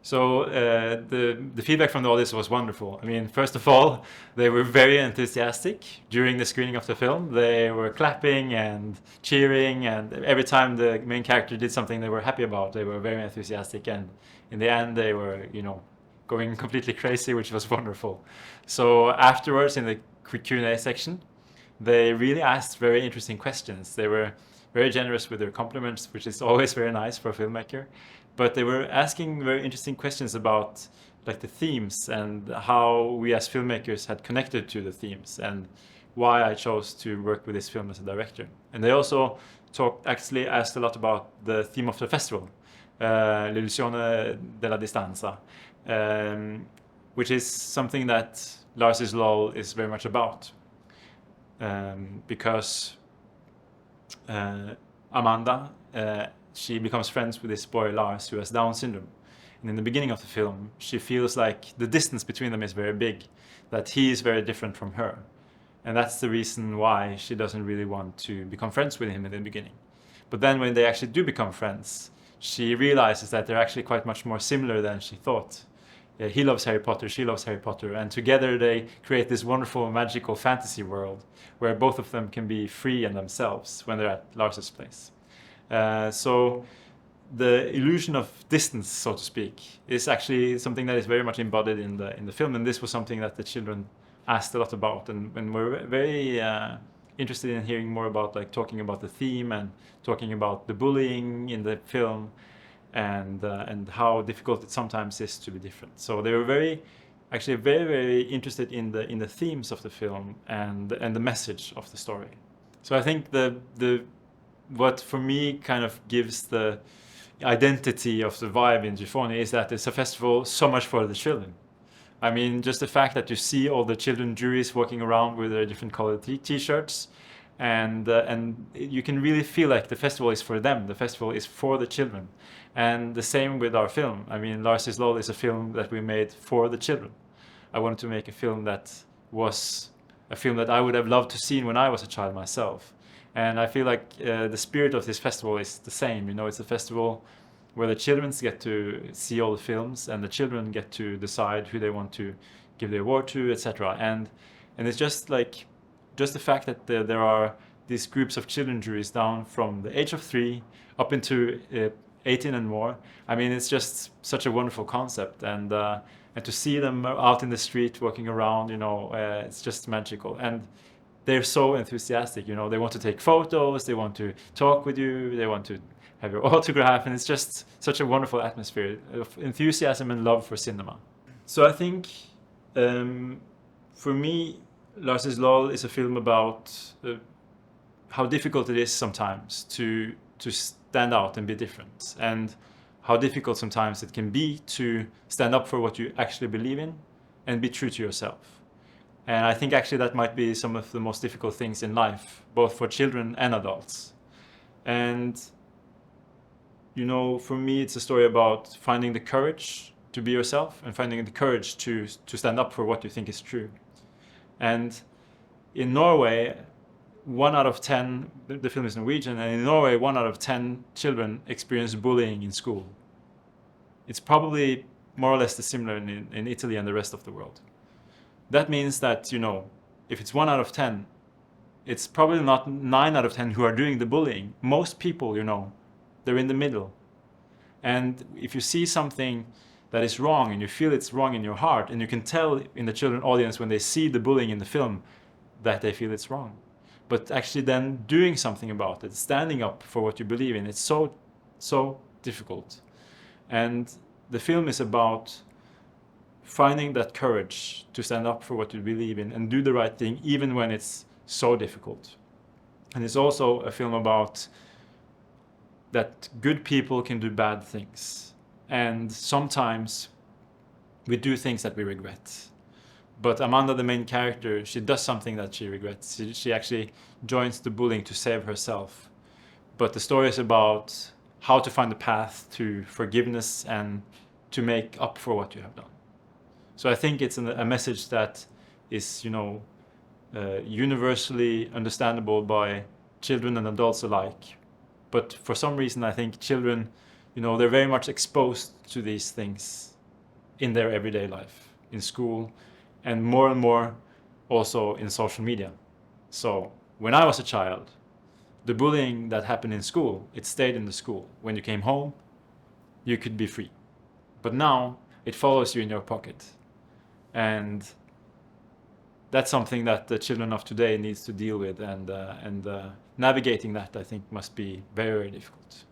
So the feedback from the audience was wonderful. I mean, first of all, they were very enthusiastic during the screening of the film. They were clapping and cheering, and every time the main character did something they were happy about, they were very enthusiastic. And in the end, they were, going completely crazy, which was wonderful. So afterwards, in the Q&A section, they really asked very interesting questions. They were very generous with their compliments, which is always very nice for a filmmaker. But they were asking very interesting questions about like the themes and how we as filmmakers had connected to the themes and why I chose to work with this film as a director. And they also actually asked a lot about the theme of the festival, L'illusione della distanza, which is something that Lars' Lull is very much about. Because Amanda, she becomes friends with this boy Lars who has Down syndrome. And in the beginning of the film, she feels like the distance between them is very big, that he is very different from her. And that's the reason why she doesn't really want to become friends with him in the beginning. But then when they actually do become friends, she realizes that they're actually quite much more similar than she thought. He loves Harry Potter, she loves Harry Potter, and together they create this wonderful magical fantasy world where both of them can be free and themselves when they're at Lars's place. So the illusion of distance, so to speak, is actually something that is very much embodied in the film, and this was something that the children asked a lot about, and were very interested in hearing more about, like talking about the theme and talking about the bullying in the film, and how difficult it sometimes is to be different. So they were actually very interested in the themes of the film and the message of the story. So I think what for me kind of gives the identity of the vibe in Gifoni is that it's a festival so much for the children. I mean, just the fact that you see all the children juries walking around with their different colored t-shirts, and you can really feel like the festival is for them. The festival is for the children. And the same with our film. I mean, Lars' Lull is a film that we made for the children. I wanted to make a film that was a film that I would have loved to see when I was a child myself. And I feel like the spirit of this festival is the same. It's a festival where the children get to see all the films, and the children get to decide who they want to give the award to, etc. And it's just the fact that there are these groups of children juries down from the age of 3 up into 18 and more. I mean, it's just such a wonderful concept, and to see them out in the street walking around, it's just magical. And they're so enthusiastic, they want to take photos, they want to talk with you, they want to have your autograph, and it's just such a wonderful atmosphere of enthusiasm and love for cinema. So I think for me, Lars' Lull is a film about how difficult it is sometimes to stand out and be different, and how difficult sometimes it can be to stand up for what you actually believe in and be true to yourself. And I think actually that might be some of the most difficult things in life, both for children and adults. And for me, it's a story about finding the courage to be yourself and finding the courage to stand up for what you think is true. And in Norway, 1 out of 10, the film is Norwegian, and in Norway, 1 out of 10 children experience bullying in school. It's probably more or less similar in Italy and the rest of the world. That means that, if it's 1 out of 10, it's probably not 9 out of 10 who are doing the bullying. Most people, they're in the middle. And if you see something that is wrong and you feel it's wrong in your heart, and you can tell in the children audience when they see the bullying in the film that they feel it's wrong. But actually then doing something about it, standing up for what you believe in, it's so difficult. And the film is about finding that courage to stand up for what you believe in and do the right thing even when it's so difficult. And it's also a film about that good people can do bad things. And sometimes we do things that we regret. But Amanda, the main character, she does something that she regrets. She actually joins the bullying to save herself. But the story is about how to find the path to forgiveness and to make up for what you have done. So I think it's a message that is, universally understandable by children and adults alike. But for some reason, I think children, they're very much exposed to these things in their everyday life, in school, and more also in social media. So when I was a child, the bullying that happened in school, it stayed in the school. When you came home, you could be free. But now it follows you in your pocket. And that's something that the children of today needs to deal with, and navigating that, I think, must be very, very difficult.